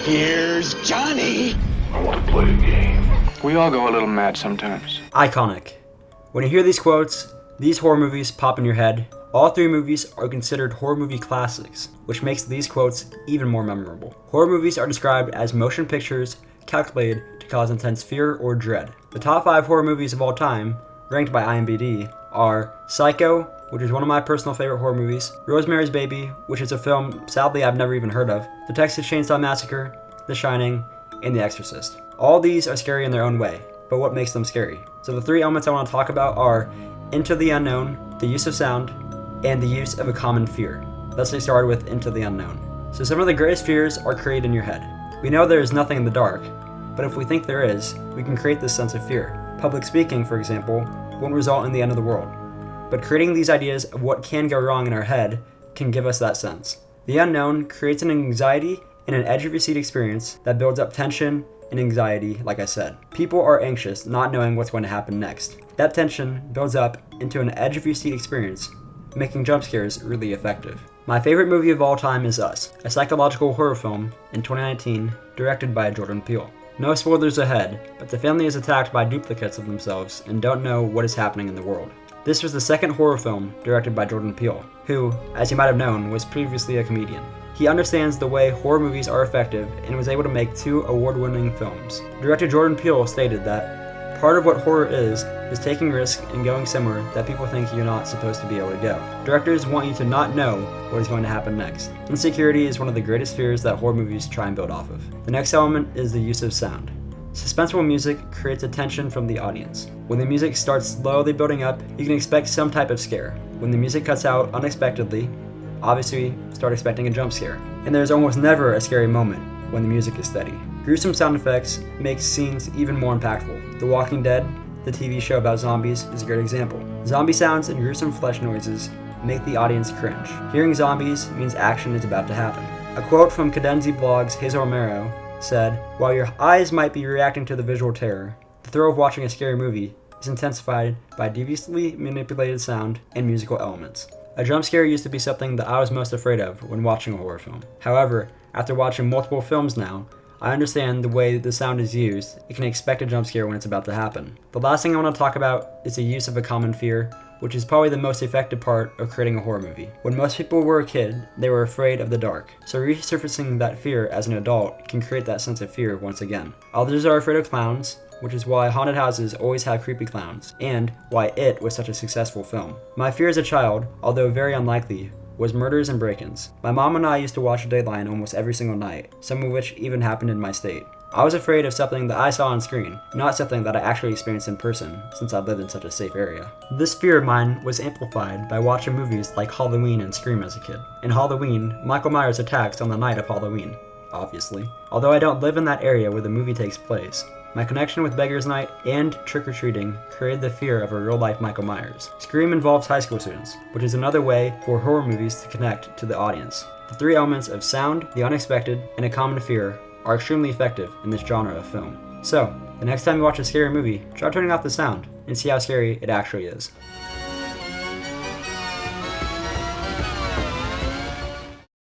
Here's Johnny. I want to play a game. We all go a little mad sometimes. Iconic. When you hear these quotes, these horror movies pop in your head. All three movies are considered horror movie classics, which makes these quotes even more memorable. Horror movies are described as motion pictures calculated to cause intense fear or dread. The top 5 horror movies of all time, ranked by IMDb, are Psycho, which is one of my personal favorite horror movies, Rosemary's Baby, which is a film sadly I've never even heard of, The Texas Chainsaw Massacre, The Shining, and The Exorcist. All these are scary in their own way, but what makes them scary? So the 3 elements I want to talk about are Into the Unknown, the use of sound, and the use of a common fear. Let's get started with Into the Unknown. So some of the greatest fears are created in your head. We know there is nothing in the dark, but if we think there is, we can create this sense of fear. Public speaking, for example, won't result in the end of the world, but creating these ideas of what can go wrong in our head can give us that sense. The unknown creates an anxiety and an edge-of-your-seat experience that builds up tension and anxiety, like I said. People are anxious, not knowing what's going to happen next. That tension builds up into an edge-of-your-seat experience, making jump scares really effective. My favorite movie of all time is Us, a psychological horror film in 2019 directed by Jordan Peele. No spoilers ahead, but the family is attacked by duplicates of themselves and don't know what is happening in the world. This was the second horror film directed by Jordan Peele, who, as you might have known, was previously a comedian. He understands the way horror movies are effective and was able to make 2 award-winning films. Director Jordan Peele stated that part of what horror is taking risks and going somewhere that people think you're not supposed to be able to go. Directors want you to not know what is going to happen next. Insecurity is one of the greatest fears that horror movies try and build off of. The next element is the use of sound. Suspenseful music creates attention from the audience. When the music starts slowly building up, you can expect some type of scare. When the music cuts out unexpectedly, obviously start expecting a jump scare. And there's almost never a scary moment when the music is steady. Gruesome sound effects make scenes even more impactful. The Walking Dead, the TV show about zombies, is a great example. Zombie sounds and gruesome flesh noises make the audience cringe. Hearing zombies means action is about to happen. A quote from Cadenzi Blog's Hazel Romero said, "While your eyes might be reacting to the visual terror, the thrill of watching a scary movie is intensified by deviously manipulated sound and musical elements." A jump scare used to be something that I was most afraid of when watching a horror film. However, after watching multiple films now, I understand the way the sound is used. You can expect a jump scare when it's about to happen. The last thing I want to talk about is the use of a common fear, which is probably the most effective part of creating a horror movie. When most people were a kid, they were afraid of the dark. So resurfacing that fear as an adult can create that sense of fear once again. Others are afraid of clowns, which is why haunted houses always have creepy clowns, and why It was such a successful film. My fear as a child, although very unlikely, was murders and break-ins. My mom and I used to watch Dateline almost every single night, some of which even happened in my state. I was afraid of something that I saw on screen, not something that I actually experienced in person, since I lived in such a safe area. This fear of mine was amplified by watching movies like Halloween and Scream as a kid. In Halloween, Michael Myers attacks on the night of Halloween, obviously. Although I don't live in that area where the movie takes place, my connection with Beggar's Night and trick-or-treating created the fear of a real-life Michael Myers. Scream involves high school students, which is another way for horror movies to connect to the audience. The 3 elements of sound, the unexpected, and a common fear are extremely effective in this genre of film. So, the next time you watch a scary movie, try turning off the sound and see how scary it actually is.